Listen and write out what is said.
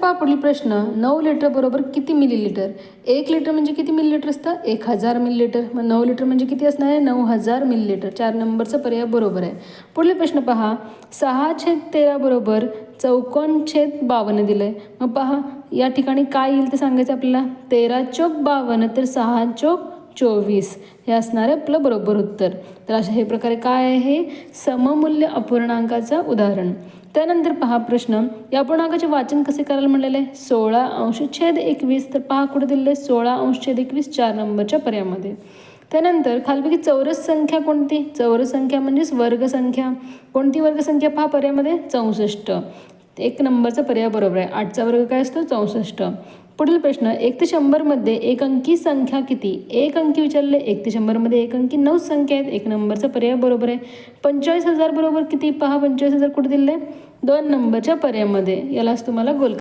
पहा पुढील प्रश्न, 9 लिटर बरोबर किती मिलीलिटर? 1 लिटर म्हणजे किती मिलीलिटर असतं? 1000 मिलीलिटर. मग 9 लिटर म्हणजे किती असणार आहे? 9000 मिलीलिटर. 4 नंबरचा पर्याय बरोबर आहे. पुढील प्रश्न पहा, 6/13 बरोबर 54/52 दिलं आहे. मग पहा या ठिकाणी काय येईल ते सांगायचं आपल्याला. 13×52 तर 6×24 हे असणार आहे आपलं बरोबर उत्तर. तर अशा हे प्रकारे काय आहे? सममूल्य अपूर्णांकाचं उदाहरण. त्यानंतर पहा प्रश्न, या अपूर्णांकाचे वाचन कसे करायला म्हणलेलं आहे? 16°/21. तर पहा कुठे दिलेलं आहे? 16°/21 4 नंबरच्या पर्यायामध्ये. त्यानंतर खालपैकी चौरस संख्या कोणती? चौरस संख्या म्हणजेच वर्गसंख्या. कोणती वर्गसंख्या पहा पर्यायामध्ये? 64. 1 नंबरचा पर्याय बरोबर आहे. 8चा वर्ग काय असतो? 64. पुढील प्रश्न, 1 ते 100 मध्ये एक अंकी संख्या किती? एक अंकी विचारले. 1 ते 100 मध्ये एक अंकी 9 संख्या आहेत. 1 नंबरचा पर्याय बरोबर आहे. 45,000 बरोबर किती? पहा 45,000 कुठे दिले? 2 नंबरच्या पर्यायामध्ये. यालाच तुम्हाला गोल